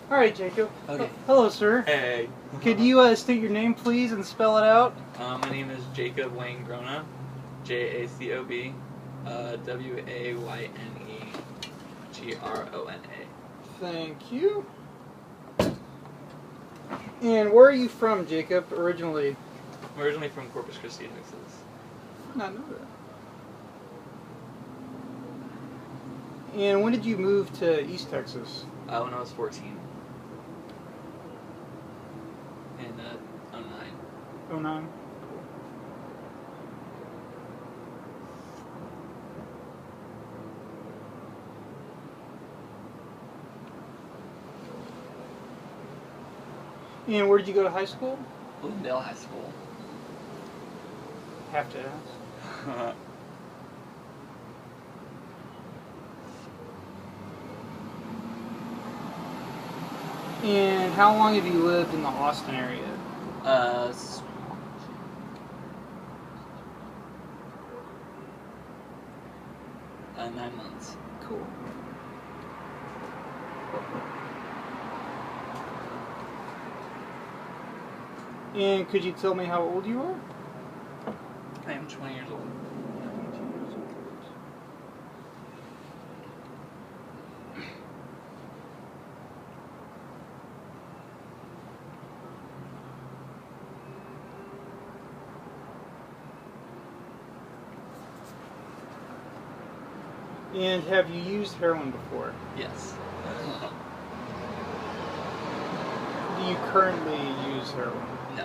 All right, Jacob. Okay. Hello, sir. Hey. Could you state your name, please, and spell it out? My name is Jacob Wayne Grona. Jacob Wayne Grona. Thank you. And where are you from, Jacob, originally? I'm originally from Corpus Christi, Texas. I did not know that. And when did you move to East Texas? When I was 14. In 09. 09? And where did you go to high school? Bloomingdale High School. Have to ask. And how long have you lived in the Austin area? 9 months. Cool. And could you tell me how old you are? I am 20 years old. And have you used heroin before? Yes. Do you currently use heroin? No.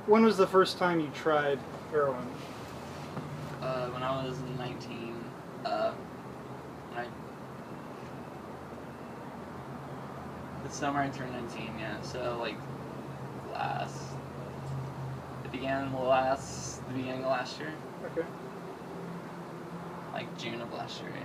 When was the first time you tried heroin? When I was 19, the summer I turned 19, yeah, so like the beginning of last year, Okay. like June of last year, yeah.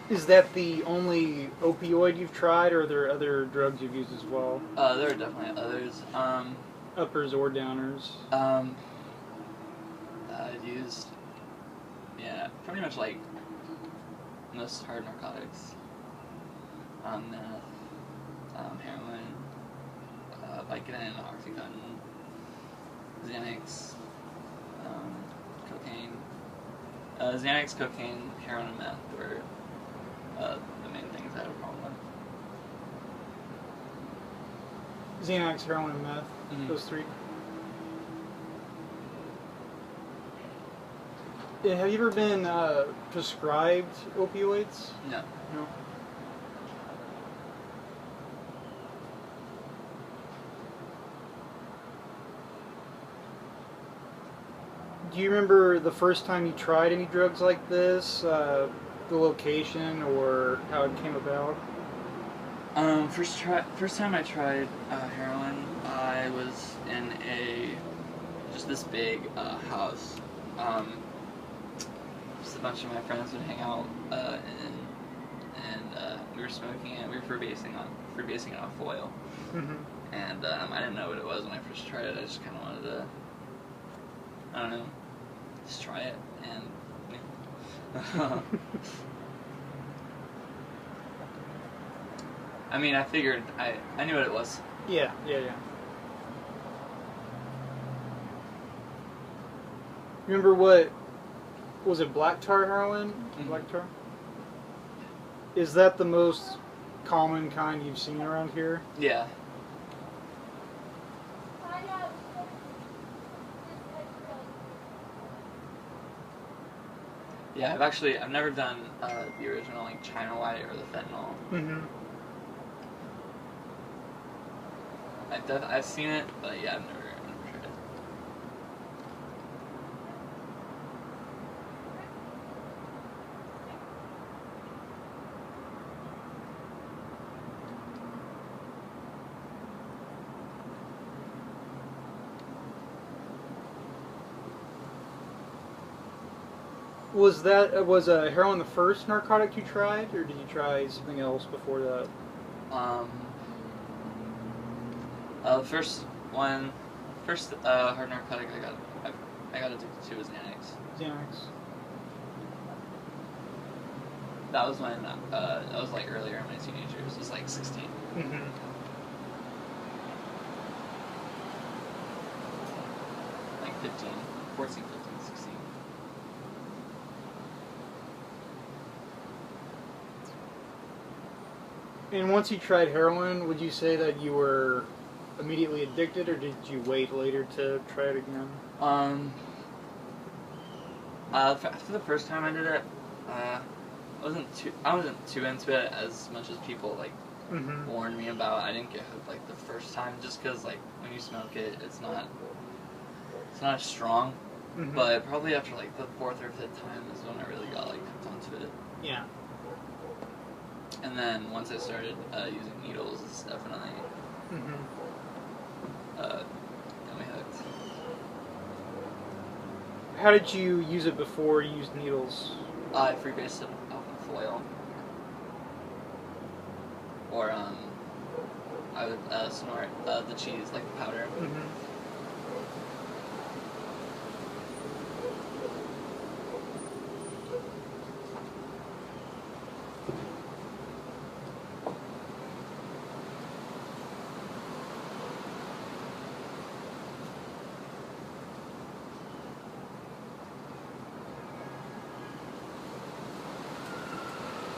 Is that the only opioid you've tried, or are there other drugs you've used as well? There are definitely others. Uppers or downers? I've used, yeah, pretty much like most hard narcotics. Meth, heroin, Vicodin, Oxycontin, Xanax, cocaine. Xanax, cocaine, heroin, and meth were the main things I had a problem with. Xanax, heroin, and meth. Mhm. Those three. Yeah, have you ever been prescribed opioids? No. No. Do you remember the first time you tried any drugs like this? The location or how it came about? First time I tried heroin, I was in just this big house. Just a bunch of my friends would hang out and we were smoking it. We were freebasing it off oil. Mm-hmm. And I didn't know what it was when I first tried it. I just kind of wanted to, I don't know, just try it. And I mean, I figured I knew what it was. Yeah. Remember what was it? Black tar heroin? Mm-hmm. Black tar. Is that the most common kind you've seen around here? Yeah. Yeah, I've never done the original, like, China White or the fentanyl. Mm-hmm. I've seen it, but yeah, I've never tried it. Was heroin the first narcotic you tried, or did you try something else before that? Um, first one, first hard narcotic I got addicted to was Xanax. Xanax. That was when that was like earlier in my teenage years. It was like 16. Mm-hmm. Like 15, 14, 15, 16. And once you tried heroin, would you say that you were immediately addicted, or did you wait later to try it again? After the first time I did it, I wasn't too into it as much as people like warned me about. I didn't get hooked like the first time, just because like when you smoke it, it's not as strong. Mm-hmm. But probably after like the fourth or fifth time is when I really got like hooked onto it. Yeah. And then once I started using needles, it's definitely got me hooked. How did you use it before you used needles? I freebased it off of foil. Or I would snort the cheese, like the powder. Mm-hmm.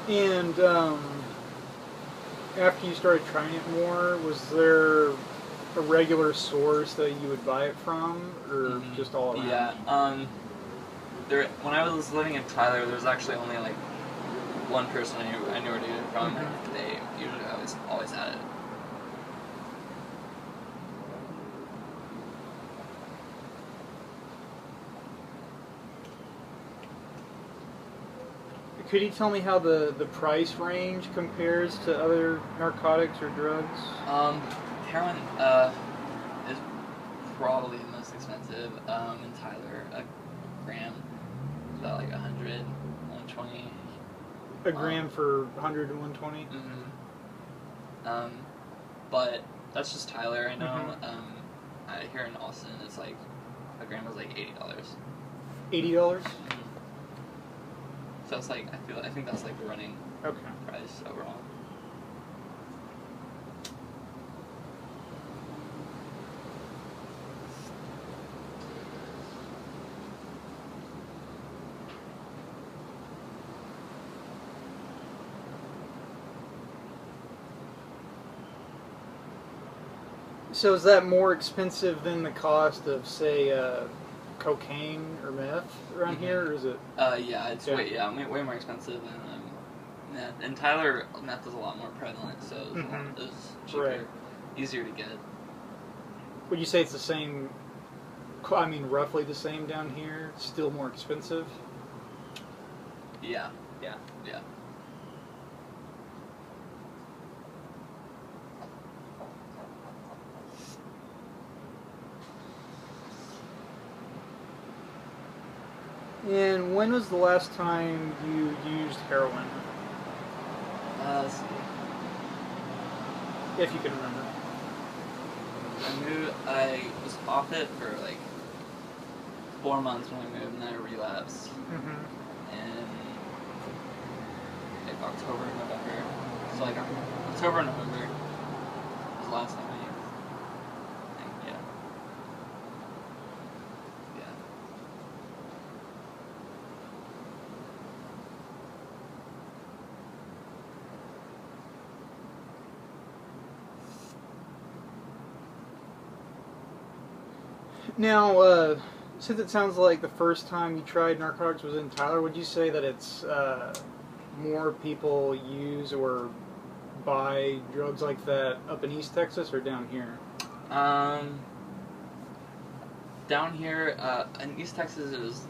And after you started trying it more, was there a regular source that you would buy it from, or just all around? Yeah. When I was living in Tyler, there was actually only like one person I knew where to get it from, and they usually always had it. Could you tell me how the price range compares to other narcotics or drugs? Heroin is probably the most expensive in Tyler. A gram is about like 100, 120. A gram for 100 to 120? But that's just Tyler, I know. Here in Austin, it's like a gram was like $80. $80? So it's like I think that's like the running price overall. So is that more expensive than the cost of, say, cocaine or meth around here, or is it? Yeah, it's way more expensive, and in Tyler, meth is a lot more prevalent, so it's cheaper, easier to get. Would you say it's the same? I mean, roughly the same down here. Still more expensive. Yeah. And when was the last time you used heroin? Let's see. If you can remember. I was off it for like 4 months when I moved, and then I relapsed. In like October, November. So like October, November was the last time I used. Yeah. Now, since it sounds like the first time you tried narcotics was in Tyler, would you say that it's more people use or buy drugs like that up in East Texas or down here? Down here in East Texas, it was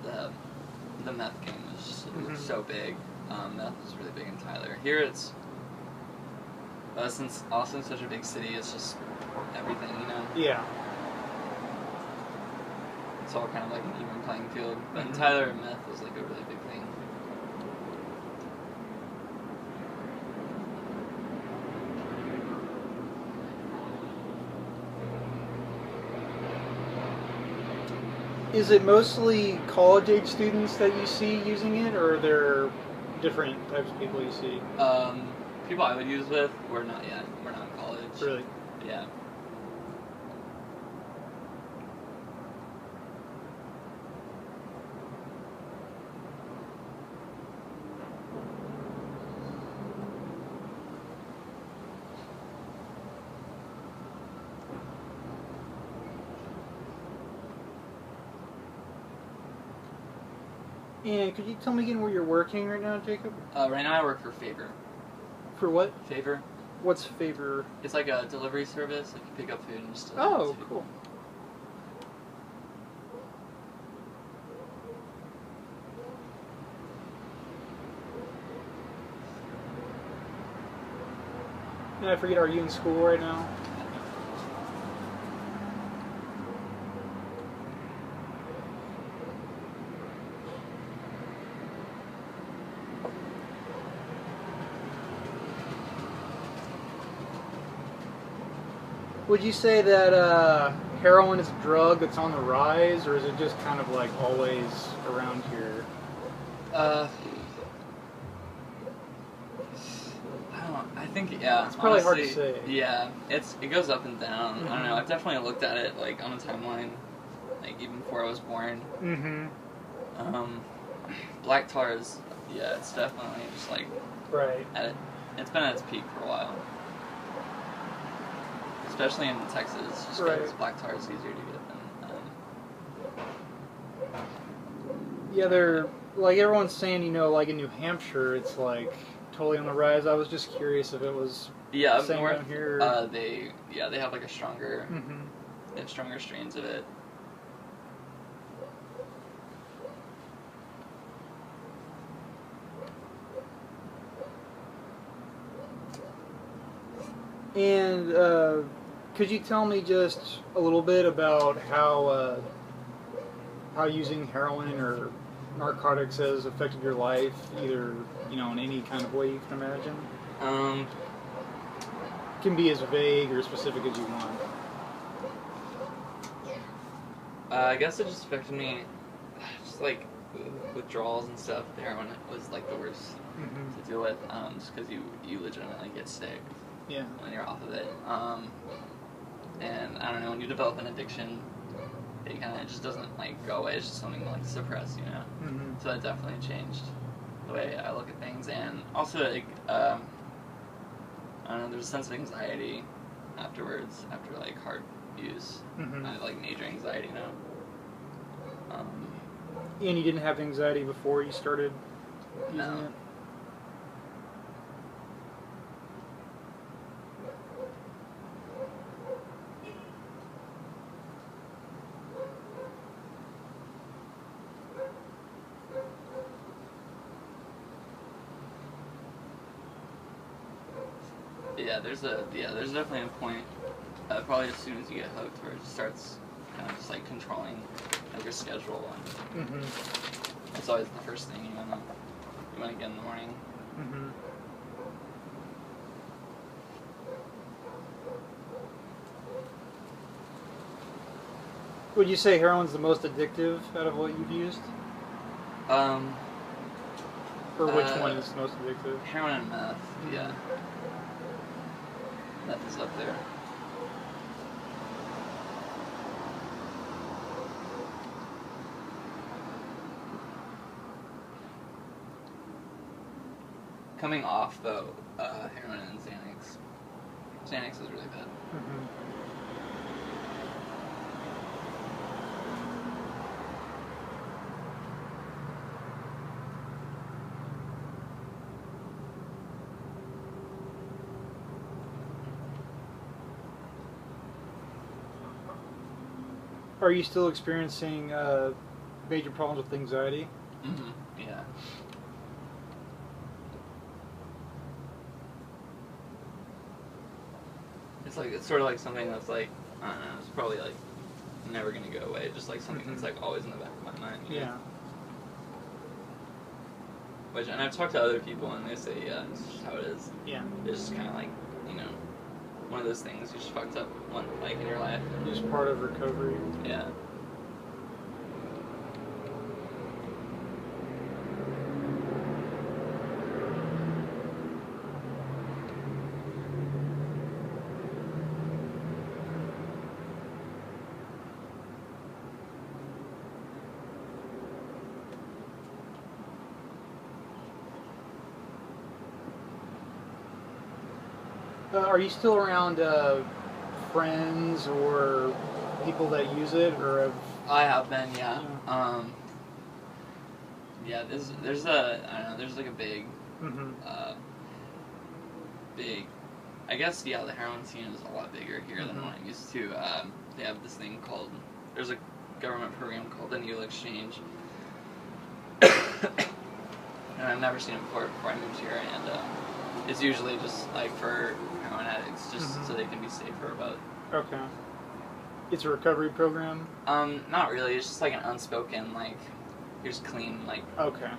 the meth game was so big. Meth was really big in Tyler. Here it's since Austin's such a big city, it's just everything, you know. Yeah. it's all kind of like an even playing field. But in Tyler, meth was like a really big thing. Is it mostly college-age students that you see using it, or are there different types of people you see? People I would use with, we're not yet. We're not in college. Really? Yeah. And could you tell me again where you're working right now, Jacob? Right now I work for Favor. For what? Favor. What's Favor? It's like a delivery service. Like you pick up food and just deliver Oh, it to cool. And I forget, are you in school right now? Would you say that heroin is a drug that's on the rise, or is it just kind of like always around here? I don't know. I think It's probably honestly, hard to say. Yeah, it goes up and down. I don't know. Mhm. I've definitely looked at it like on a timeline, like even before I was born. Mm-hmm. Black tar is it's definitely just like Right. it's been at its peak for a while. Especially in Texas, just because Right. black tar is easier to get than. Yeah, they're like everyone's saying, like in New Hampshire, it's like totally on the rise. I was just curious if it was Yeah, up same north, down here. they have like a stronger, Mm-hmm. they have stronger strains of it. And could you tell me just a little bit about how using heroin or narcotics has affected your life, either in any kind of way you can imagine? It can be as vague or specific as you want. I guess it just affected me, just like withdrawals and stuff. The heroin was like the worst Mm-hmm. to deal with, just because you legitimately get sick Yeah. when you're off of it. And I don't know, when you develop an addiction, it kind of just doesn't like go away. It's just something to like suppress, Mm-hmm. So that definitely changed the way I look at things, and also like I don't know, there's a sense of anxiety afterwards, after like hard use. Mm-hmm. I have like major anxiety now. And you didn't have anxiety before you started using No. it? There's definitely a point, probably as soon as you get hooked, where it just starts kind of just like controlling like your schedule, and Mm-hmm. it's always the first thing you wanna get in the morning. Mm-hmm. Would you say heroin's the most addictive out of what you've used? Or which one is most addictive? Heroin and meth, yeah. Meth is up there. Coming off though, heroin and Xanax. Xanax is really bad. Mm-hmm. Are you still experiencing major problems with anxiety? Mm-hmm. Yeah. It's sort of like something that's like, I don't know, it's probably like never gonna go away. Just like something that's like always in the back of my mind. Yeah. Which, and I've talked to other people and they say, yeah, it's just how it is. Yeah. It's just kind of like, one of those things you just fucked up like in your life. Just part of recovery. Yeah. Are you still around friends or people that use it, or have... I have been, yeah. Yeah, there's like a big, I guess, yeah, the heroin scene is a lot bigger here than what it used to. They have this thing called, there's a government program called the Needle Exchange. And I've never seen it before I moved here, and it's usually just like for heroin addicts, just so they can be safer about. Okay. It's a recovery program? Not really. It's just like an unspoken, like, here's clean, like,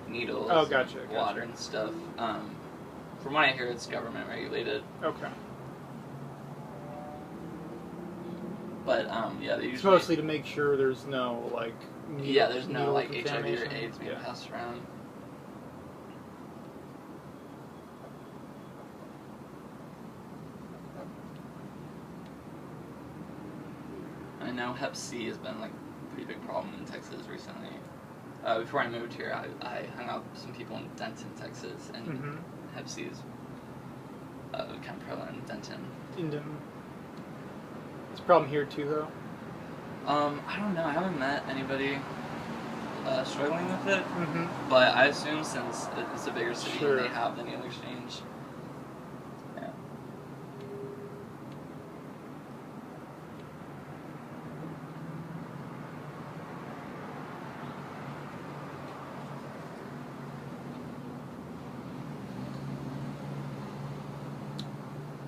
needles, gotcha. water and stuff. From what I hear, it's government regulated. Okay. But, yeah, they usually... It's mostly to make sure there's no, like... there's no, like, HIV or AIDS being passed around. I know Hep C has been like a pretty big problem in Texas recently. Before I moved here, I hung out with some people in Denton, Texas, and Hep C is kind of prevalent in Denton. It's a problem here too, though? I don't know. I haven't met anybody struggling with it, but I assume since it's a bigger city and they have the Needle Exchange.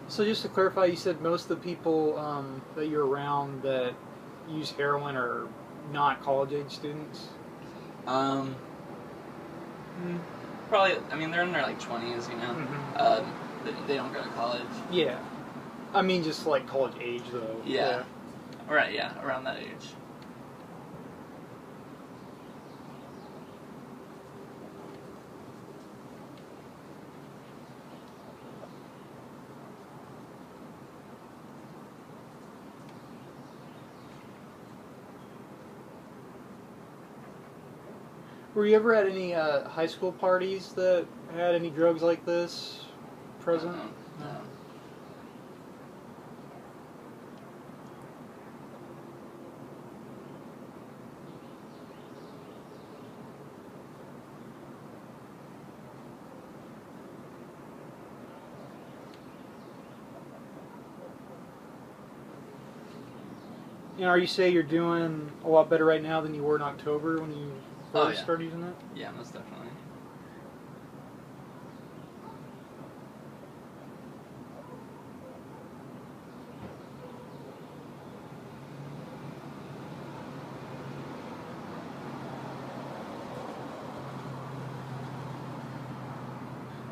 So just to clarify, you said most of the people that you're around that use heroin are not college-age students? Probably, I mean, they're in their, like, 20s, you know? They don't go to college. Yeah. I mean, just, like, college age, though. Yeah. Right, yeah, around that age. Were you ever at any high school parties that had any drugs like this present? No. And are you say you're doing a lot better right now than you were in October when you first started using it? Yeah, most definitely.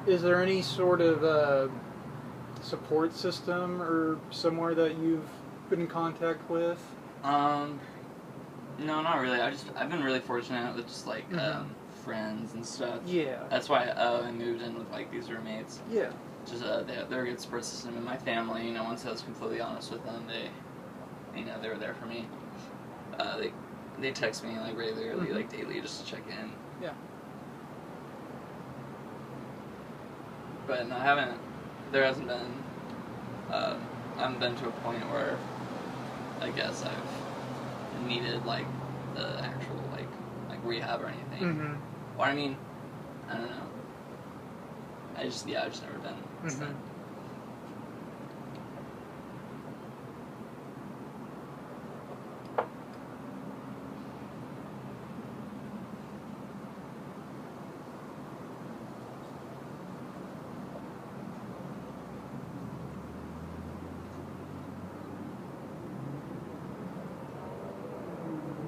Is there any sort of support system or somewhere that you've been in contact with? No, not really. I've been really fortunate with just like friends and stuff. Yeah. That's why I moved in with like these roommates. Yeah. Just they're a good support system in my family. You know, once I was completely honest with them, they were there for me. They text me like regularly, like daily, just to check in. Yeah. But no, I haven't. There hasn't been. I haven't been to a point where I guess I've needed like the actual like rehab or anything. Or I mean, I don't know. I've just never been.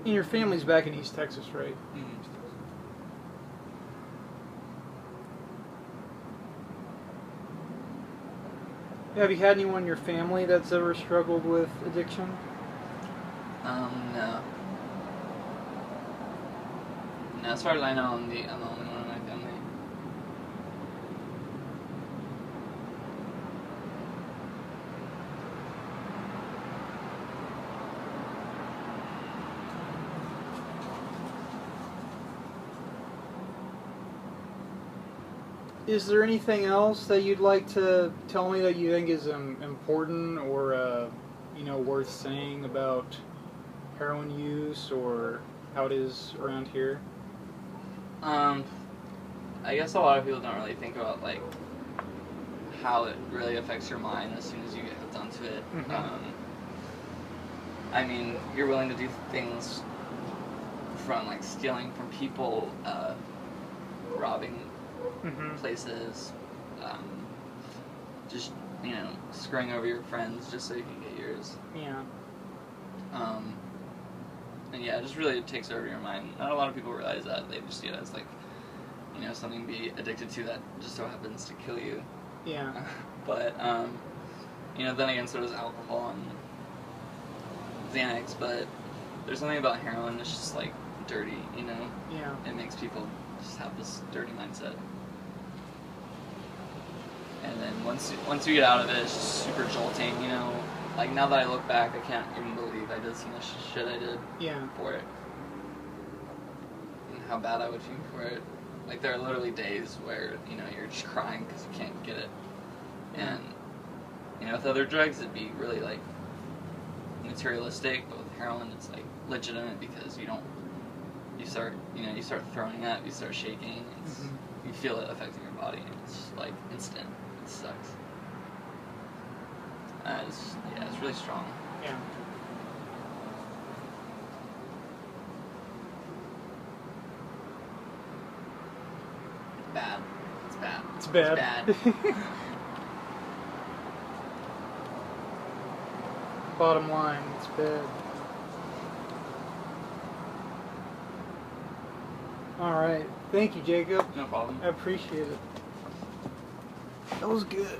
And your family's back in East Texas, right? Mm-hmm. Have you had anyone in your family that's ever struggled with addiction? No. No, as far as I know, I'm the only one in my family. Is there anything else that you'd like to tell me that you think is important or worth saying about heroin use or how it is around here? I guess a lot of people don't really think about like how it really affects your mind as soon as you get hooked onto it. Mm-hmm. I mean, you're willing to do things from like stealing from people, robbing Mm-hmm. places, just screwing over your friends just so you can get yours. Yeah. And yeah, it just really takes over your mind. Not a lot of people realize that. They just see it as like, something to be addicted to that just so happens to kill you. Yeah. But, then again, so does alcohol and Xanax, but there's something about heroin that's just like dirty, Yeah. It makes people just have this dirty mindset. And then once you get out of it, it's just super jolting, Like, now that I look back, I can't even believe I did some of the shit I did for it. And how bad I would feel for it. Like, there are literally days where, you're just crying because you can't get it. And, with other drugs, it'd be really, like, materialistic, but with heroin, it's, like, legitimate because you start throwing up, you start shaking, you feel it affecting your body, and it's, like, instant. It sucks. It's really strong. Yeah. Bad. It's bad. It's bad. It's bad. Bottom line, it's bad. Alright. Thank you, Jacob. No problem. I appreciate it. That was good.